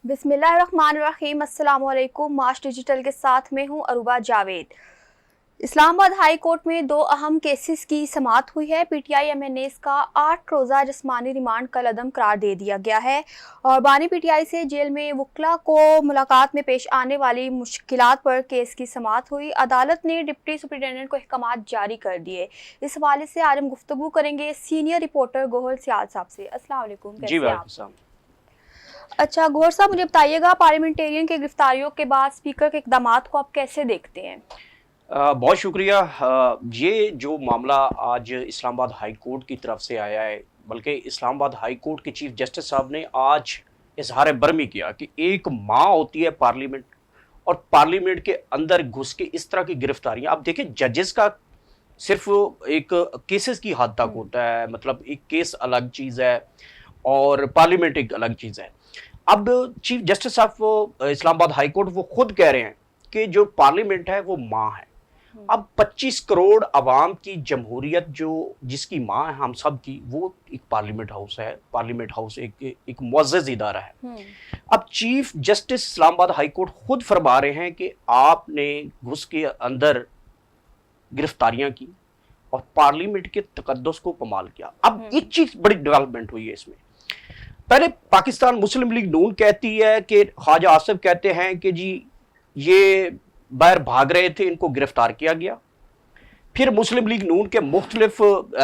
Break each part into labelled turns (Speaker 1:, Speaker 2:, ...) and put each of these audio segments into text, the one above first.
Speaker 1: बिस्मिल्लाहिर्रहमानिर्रहीम। अस्सलाम वालेकुम। माश डिजिटल के साथ में हूँ Aruba Javed. Islamabad high court में दो अहम केसेस की समाअत हुई है। पीटीआई एमएनएस का 8 रोज़ा जिस्मानी रिमांड कल अदम करार दे दिया गया है और बानी पीटीआई से जेल में वकला को मुलाकात में पेश आने वाली मुश्किलात पर केस की समाअत हुई। अदालत ने डिप्टी सुप्रिटेंडेंट को अहकामात जारी कर दिए। इस हवाले से आज हम गुफ्तगू करेंगे सीनियर रिपोर्टर गोहर सियाल साहब से। अस्सलाम वालेकुम, कैसे हैं आप? अच्छा गोहर साहब, मुझे बताइएगा, पार्लियामेंटेरियन की गिरफ्तारियों के बाद स्पीकर के इक़दामात को आप कैसे देखते हैं?
Speaker 2: बहुत शुक्रिया। ये जो मामला आज इस्लामाबाद हाई कोर्ट की तरफ से आया है, बल्कि इस्लामाबाद हाई कोर्ट के चीफ जस्टिस साहब ने आज इजहार बरमी किया कि एक माँ होती है पार्लियामेंट, और पार्लियामेंट के अंदर घुस के इस तरह की गिरफ्तारियां। अब देखिए, जजेस का सिर्फ एक केसेस की हद तक होता है, मतलब एक केस अलग चीज़ है और पार्लियामेंट एक अलग चीज़ है। अब चीफ जस्टिस साहब इस्लामाबाद हाई कोर्ट वो खुद कह रहे हैं कि जो पार्लियामेंट है वो माँ है। अब 25 करोड़ अवाम की जमहूरियत जो जिसकी माँ है हम सब की, वो एक पार्लियामेंट हाउस है। पार्लियामेंट हाउस एक मुअज़्ज़ज़ इदारा है। अब chief justice Islamabad high court खुद फरमा रहे हैं कि आपने घुस के अंदर गिरफ्तारियां की और पार्लियामेंट के तकद्दुस को पमाल किया। अब एक चीज बड़ी डेवलपमेंट हुई है इसमें। पहले पाकिस्तान मुस्लिम लीग नून कहती है कि ख्वाजा आसिफ कहते हैं कि जी ये बाहर भाग रहे थे, इनको गिरफ्तार किया गया। फिर मुस्लिम लीग नून के मुख्तलिफ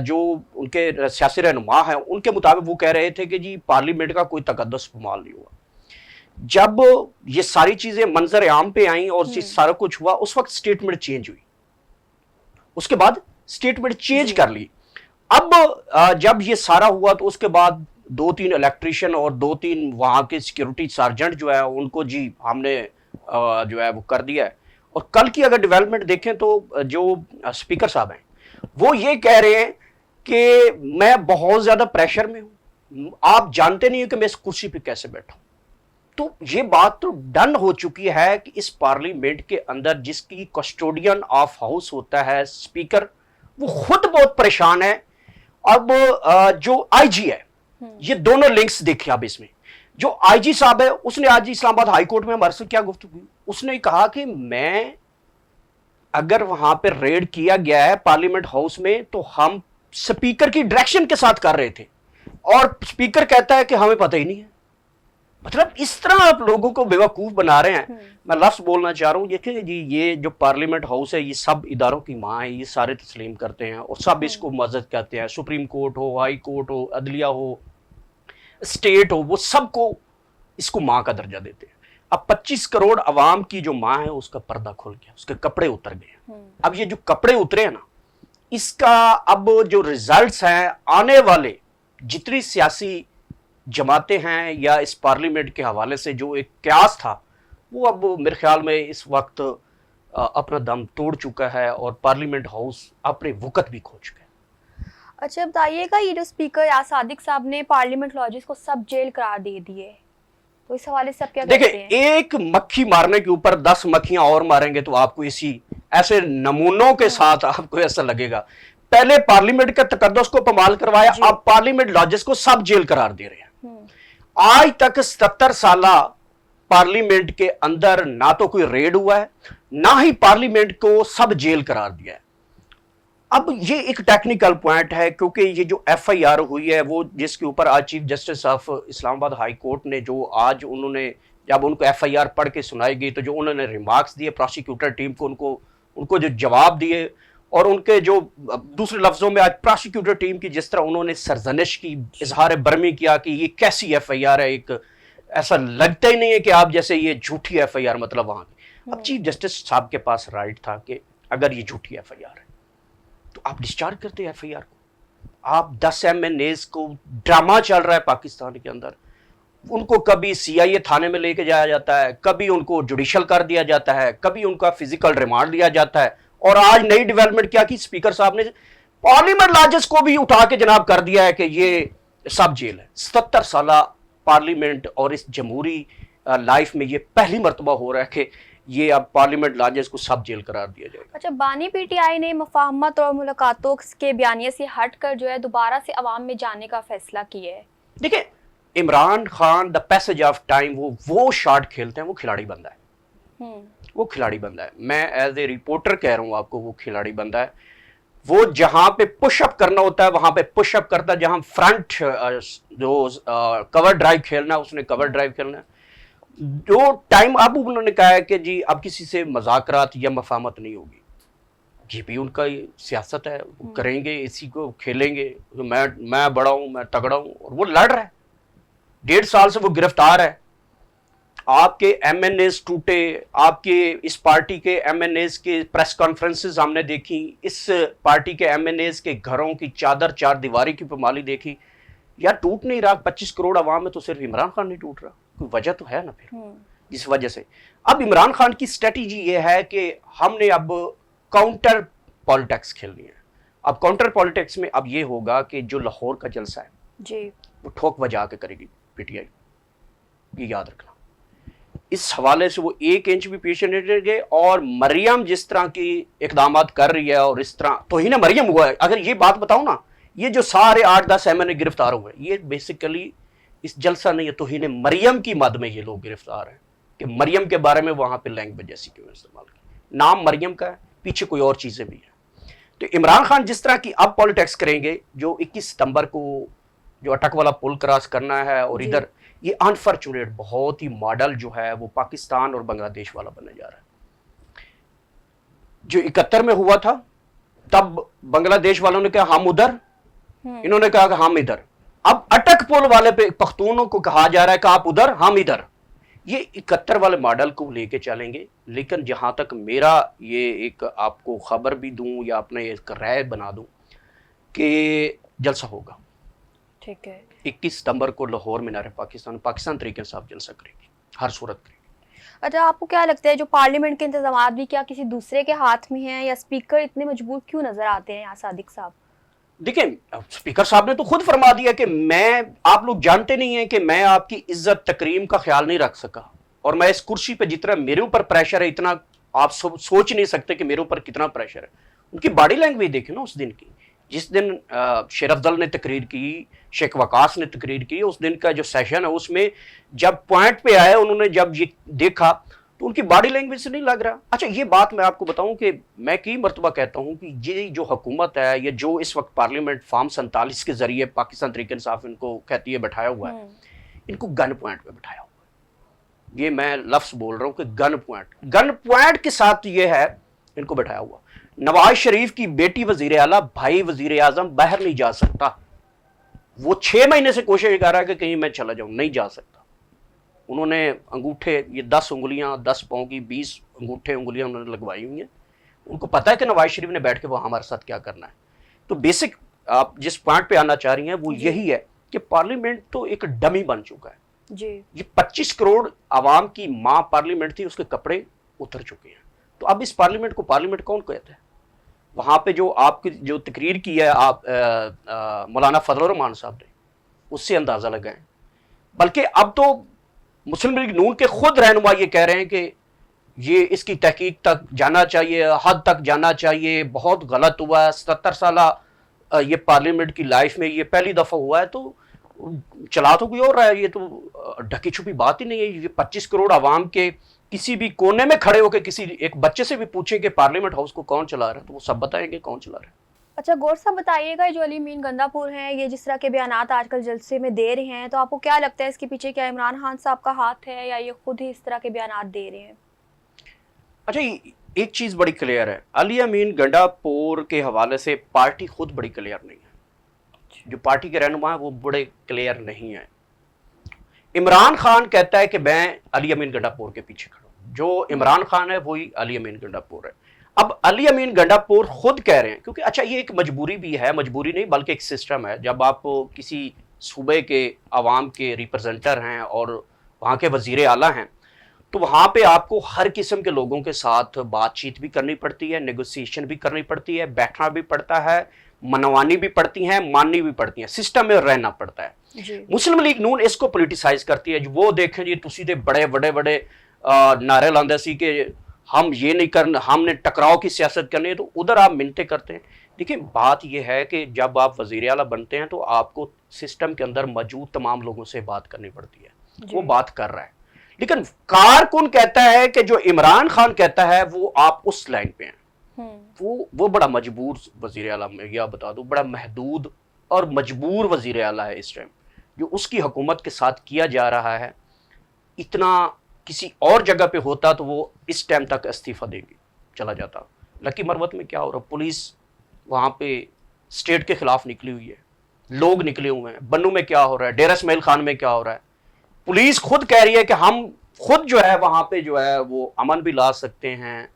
Speaker 2: जो उनके सियासी रहनुमा हैं उनके मुताबिक वो कह रहे थे कि जी पार्लियामेंट का कोई तकद्दुस पमाल नहीं हुआ। जब ये सारी चीजें मंजर आम पे आई और सारा कुछ हुआ, उस वक्त स्टेटमेंट चेंज हुई। उसके बाद स्टेटमेंट चेंज कर ली। अब जब ये सारा हुआ तो उसके बाद 2-3 इलेक्ट्रीशियन और 2-3 वहां के सिक्योरिटी सार्जेंट जो है उनको जी हमने जो है वो कर दिया है। और कल की अगर डेवलपमेंट देखें तो जो स्पीकर साहब हैं वो ये कह रहे हैं कि मैं बहुत ज्यादा प्रेशर में हूं, आप जानते नहीं हो कि मैं इस कुर्सी पे कैसे बैठा हूं। तो ये बात तो डन हो चुकी है कि इस पार्लियामेंट के अंदर जिसकी कस्टोडियन ऑफ हाउस होता है स्पीकर, वो खुद बहुत परेशान है। अब जो आईजी है, ये दोनों लिंक्स देखिए आप इसमें। जो आईजी साहब है उसने आज इस्लामाबाद हाई कोर्ट में हमारे से क्या गुफ्तगू की, उसने कहा कि मैं अगर वहां पर रेड किया गया है पार्लियामेंट हाउस में तो हम स्पीकर की डायरेक्शन के साथ कर रहे थे, और स्पीकर कहता है कि हमें पता ही नहीं है। मतलब इस तरह आप लोगों को बेवकूफ बना रहे हैं। मैं लफ्ज बोलना चाह रहा हूँ, देखिए जी ये जो पार्लियामेंट हाउस है ये सब इदारों की माँ है, ये सारे तस्लीम करते हैं और सब इसको मस्जिद कहते हैं। सुप्रीम कोर्ट हो, हाई कोर्ट हो, अदलिया हो, स्टेट हो, वो सबको इसको माँ का दर्जा देते हैं। अब 25 करोड़ अवाम की जो माँ है उसका पर्दा खुल गया, उसके कपड़े उतर गए। अब ये जो कपड़े उतरे हैं ना, इसका अब जो रिजल्ट्स हैं आने वाले जितनी सियासी जमाते हैं या इस पार्लियामेंट के हवाले से जो एक क्यास था, वो अब मेरे ख्याल में इस वक्त अपना दम तोड़ चुका है और पार्लियामेंट हाउस अपने वक़्त भी खो चुका है।
Speaker 1: अच्छा बताइएगा, ये जो स्पीकर या सादिक साहब ने पार्लियामेंट लॉजिस को सब जेल करार दे दिए, तो इस हवाले से आप क्या कहते हैं?
Speaker 2: देखिए, एक मक्खी मारने के ऊपर 10 मक्खियां और मारेंगे तो आपको इसी ऐसे नमूनों के साथ आपको ऐसा लगेगा। पहले पार्लियामेंट के तकद्दुस को पमाल करवाया, अब पार्लियामेंट लॉजिस को सब जेल करार दे रहे हैं। आज तक 77 साल पार्लियामेंट के अंदर ना तो कोई रेड हुआ है, ना ही पार्लियामेंट को सब जेल करार दिया है। अब ये एक टेक्निकल पॉइंट है, क्योंकि ये जो एफआईआर हुई है वो जिसके ऊपर आज chief justice of Islamabad high court ने जो आज उन्होंने जब उनको एफआईआर पढ़ के सुनाई गई तो जो उन्होंने रिमार्क्स दिए प्रोसिक्यूटर टीम को, उनको जो जवाब दिए और उनके जो दूसरे लफ्जों में आज प्रोसिक्यूटर टीम की जिस तरह उन्होंने सरजनिश की, इजहार बरमी किया कि ये कैसी एफआईआर है, एक ऐसा लगता ही नहीं है कि आप जैसे ये झूठी एफआईआर, मतलब वहां की। अब चीफ जस्टिस साहब के पास राइट था कि अगर ये झूठी एफआईआर है तो आप डिस्चार्ज करते हैं एफआईआर को। आप 10 एमएनएस को, ड्रामा चल रहा है पाकिस्तान के अंदर, उनको कभी सीआईए थाने में लेके जाया जाता है, कभी उनको जुडिशल कर दिया जाता है, कभी उनका फिजिकल रिमांड लिया जाता है। और आज नई डेवलपमेंट क्या की, स्पीकर साहब ने पार्लियामेंट लॉजिस को भी उठा के जनाब कर दिया है कि ये सब जेल है। 77 साल पार्लियामेंट और इस जमहूरी लाइफ में ये पहली मरतबा हो रहा है कि ये अब पार्लियामेंट लॉजिस को सब जेल करार दिया जाएगा।
Speaker 1: अच्छा, बानी पीटीआई ने मुफाहमत और मुलाकातों के बयानिए से हट कर जो है दोबारा से अवाम में जाने का फैसला किया है।
Speaker 2: देखिए, Imran Khan the passage of time वो शॉट खेलते हैं, वो खिलाड़ी बंदा है, वो खिलाड़ी बंदा है। मैं एज ए रिपोर्टर कह रहा हूं आपको, वो खिलाड़ी बंदा है। वो जहां पे पुशअप करना होता है वहां पे पुशअप करता है, जहां फ्रंट जो कवर ड्राइव खेलना है उसने कवर ड्राइव खेलना है। जो टाइम अब उन्होंने कहा है कि जी अब किसी से मजाकरात या मफामत नहीं होगी, ये भी उनका सियासत है, वो करेंगे, इसी को खेलेंगे। तो मैं बड़ा हूं, मैं तगड़ा हूं, और वो लड़ रहा है, 1.5 साल से वो गिरफ्तार है। आपके एमएनएस टूटे, आपके इस पार्टी के एमएनएस के प्रेस कॉन्फ्रेंसेस हमने देखी, इस पार्टी के एमएनएस के घरों की चादर चार दीवारी की पमाली देखी। यार टूट नहीं रहा, 25 करोड़ आवाम में तो सिर्फ इमरान खान नहीं टूट रहा, कोई वजह तो है ना फिर जिस वजह से। अब इमरान खान की स्ट्रेटेजी ये है कि हमने अब काउंटर पॉलिटिक्स खेलनी है। अब काउंटर पॉलिटिक्स में अब ये होगा कि जो लाहौर का जलसा है
Speaker 1: जी,
Speaker 2: वो ठोक बजा के करेगी पीटीआई, ये याद रखना। इस हवाले से वो 1 इंच भी पीछे नहीं रहेंगे। और मरियम जिस तरह की इकदाम कर रही है, और इस तरह तौहीन मरियम हुआ है। अगर ये बात बताऊं ना, ये जो सारे 8-10 एमएनए गिरफ्तार हुए, ये बेसिकली इस जलसा नहीं है, तौहीन मरियम की मद में ये लोग गिरफ्तार हैं कि मरियम के बारे में वहां पे लैंग्वेज जैसी क्यों इस्तेमाल की। नाम मरियम का है, पीछे कोई और चीजें भी हैं। तो इमरान खान जिस तरह की अब पॉलिटिक्स करेंगे, जो 21 सितंबर को जो अटक वाला पुल क्रॉस करना है, और इधर ये अनफॉर्चुनेट बहुत ही मॉडल जो है वो पाकिस्तान और बांग्लादेश वाला बनने जा रहा है। जो 71 में हुआ था, तब बांग्लादेश वालों ने कहा हम उधर, इन्होंने कहा कि हम इधर। अब अटक पुल वाले पे पख्तूनों को कहा जा रहा है कि आप उधर, हम इधर। ये 71 वाले मॉडल को लेके चलेंगे। लेकिन जहां तक मेरा ये एक आपको खबर भी दूं या अपने एक राय बना दूं कि जलसा होगा,
Speaker 1: ठीक है,
Speaker 2: 21 सितंबर को लाहौर मीनार पाकिस्तान तरीके से आप जलसा करेगी, हर सूरत करेगी।
Speaker 1: अच्छा, आपको क्या लगता है जो पार्लियामेंट के इंतजामात भी क्या किसी दूसरे के हाथ में हैं, या स्पीकर इतने मजबूर क्यों नजर आते हैं यहाँ सादिक साहब?
Speaker 2: देखिए, स्पीकर साहब ने तो खुद फरमा दिया कि आप लोग जानते नहीं हैं कि मैं आपकी इज्जत तकरीम का ख्याल नहीं रख सका, और मैं इस कुर्सी पे जितना मेरे ऊपर प्रेशर है, इतना आप सोच नहीं सकते कि मेरे ऊपर कितना प्रेशर है। उनकी बॉडी लैंग्वेज देखे ना उस दिन की, जिस दिन शेर अफजल ने तकरीर की, शेख वकास ने तकरीर की, उस दिन का जो सेशन है उसमें जब पॉइंट पे आए, उन्होंने जब ये देखा तो उनकी बॉडी लैंग्वेज से नहीं लग रहा। अच्छा, ये बात मैं आपको बताऊं कि मैं कई मरतबा कहता हूं कि ये जो हुकूमत है, ये जो इस वक्त पार्लियामेंट फॉर्म 47 के जरिए पाकिस्तान तहरीक इंसाफ इनको कहती है बैठाया हुआ है, इनको गन पॉइंट पे बैठाया हुआ है। ये मैं लफ्ज बोल रहा हूं कि गन पॉइंट के साथ ये है इनको बैठाया हुआ। नवाज शरीफ की बेटी वजीर आला, भाई वजीर आजम बाहर नहीं जा सकता। वो 6 महीने से कोशिश कर रहा है कि कहीं मैं चला जाऊं, नहीं जा सकता। उन्होंने अंगूठे, ये 10 उंगलियां, 10 पाँव की 20 अंगूठे उंगलियां उन्होंने लगवाई हुई हैं। उनको पता है कि नवाज शरीफ ने बैठ के वहां हमारे साथ क्या करना है। तो बेसिक आप जिस पॉइंट पे आना चाह रही हैं वो यही है कि पार्लियामेंट तो एक डमी बन चुका है जी। ये 25 करोड़ आवाम की माँ पार्लियामेंट थी, उसके कपड़े उतर चुके हैं। तो अब इस पार्लियामेंट को पार्लियामेंट कौन कहता है? वहां पे जो आपकी जो तकरीर की है आप मौलाना फजल रहमान साहब ने, उससे अंदाजा लगाएं। बल्कि अब तो मुस्लिम लीग नून के खुद रहनुमा ये कह रहे हैं कि ये इसकी तहकीक तक जाना चाहिए, हद तक जाना चाहिए, बहुत गलत हुआ है। 77 साल ये पार्लियामेंट की लाइफ में ये पहली दफा हुआ है, तो चला तो कोई और रहा है। ये तो ढकी छुपी बात ही नहीं है। ये 25 करोड़ आवाम के किसी भी कोने में खड़े होकर किसी एक बच्चे से भी पूछें कि पार्लियामेंट हाउस को कौन चला रहा है, तो वो सब बताएंगे कौन चला रहा है।
Speaker 1: अच्छा, गौर साहब बताइएगा, जो अली अमीन गंडापुर हैं, ये जिस तरह के बयानात आजकल जलसे में दे रहे हैं, तो आपको क्या लगता है इसके पीछे क्या इमरान खान साहब का हाथ है, या ये खुद ही इस तरह के बयानात दे रहे हैं?
Speaker 2: अच्छा, एक चीज बड़ी क्लियर है, अली अमीन गंडापुर के हवाले से पार्टी खुद बड़ी क्लियर नहीं है। जो पार्टी के रहनुमा है वो बड़े क्लियर नहीं है। इमरान खान कहता है कि मैं अली अमीन गंडापुर के पीछे खड़ा हूं। जो इमरान खान है वही अली अमीन गंडापुर है। अब अली अमीन गंडापुर खुद कह रहे हैं, क्योंकि अच्छा ये एक मजबूरी भी है, मजबूरी नहीं बल्कि एक सिस्टम है। जब आप किसी सूबे के अवाम के रिप्रेजेंटर हैं और वहाँ के वजीर आला हैं, तो वहाँ पे आपको हर किस्म के लोगों के साथ बातचीत भी करनी पड़ती है, नेगोशिएशन भी करनी पड़ती है, बैठना भी पड़ता है, मनवानी भी पड़ती हैं, माननी भी पड़ती हैं, सिस्टम में रहना पड़ता है। मुस्लिम लीग नून इसको पोलिटिसाइज करती है। वो देखें जी, तुसी दे बड़े बड़े बड़े नारे लांदे सी कि हम ये नहीं करना, हमने टकराव की सियासत करनी है, तो उधर आप मिन्नतें करते हैं। देखिए बात यह है कि जब आप वज़ीर आला बनते हैं तो आपको सिस्टम के अंदर मौजूद तमाम लोगों से बात करनी पड़ती है, वो बात कर रहा है, लेकिन कारकुन कहता है कि जो इमरान खान कहता है वो आप उस लाइन पे हैं। वो बड़ा मजबूर वज़ीर आला, मैं यह बता दूं, बड़ा महदूद और मजबूर वज़ीर आला है इस टाइम। जो उसकी हुकूमत के साथ किया जा रहा है, इतना किसी और जगह पे होता तो वो इस टाइम तक इस्तीफा देगी चला जाता। लकी मरवत में क्या हो रहा है, पुलिस वहाँ पे स्टेट के खिलाफ निकली हुई है, लोग निकले हुए हैं। बन्नू में क्या हो रहा है, डेरा इस्माइल खान में क्या हो रहा है, पुलिस खुद कह रही है कि हम खुद जो है वहाँ पे जो है वो अमन भी ला सकते हैं,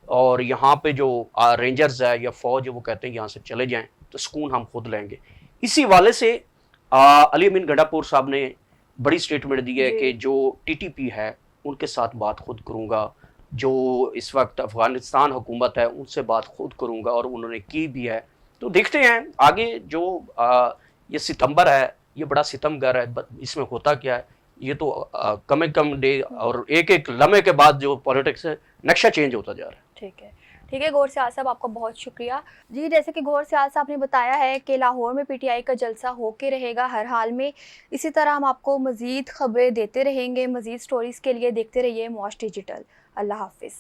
Speaker 2: और यहाँ पे जो रेंजर्स है या फौज है वो कहते हैं यहाँ से चले जाएं तो सुकून हम खुद लेंगे। इसी वाले से अली अमीन गंडापुर साहब ने बड़ी स्टेटमेंट दी है कि जो टीटीपी है उनके साथ बात खुद करूँगा, जो इस वक्त अफगानिस्तान हुकूमत है उनसे बात खुद करूँगा, और उन्होंने की भी है। तो देखते हैं आगे जो ये सितंबर है ये बड़ा सितमगर है, इसमें होता क्या है, ये तो कम डे और एक एक लम्हे के बाद जो पॉलिटिक्स है नक्शा चेंज होता जा रहा है।
Speaker 1: ठीक है गौहर सियाल साहब, आपका बहुत शुक्रिया जी। जैसे कि गौहर सियाल साहब ने बताया है कि लाहौर में पीटीआई का जलसा होके रहेगा हर हाल में। इसी तरह हम आपको मज़ीद खबरें देते रहेंगे। मज़ीद स्टोरीज़ के लिए देखते रहिए मॉश डिजिटल। अल्लाह हाफिज़।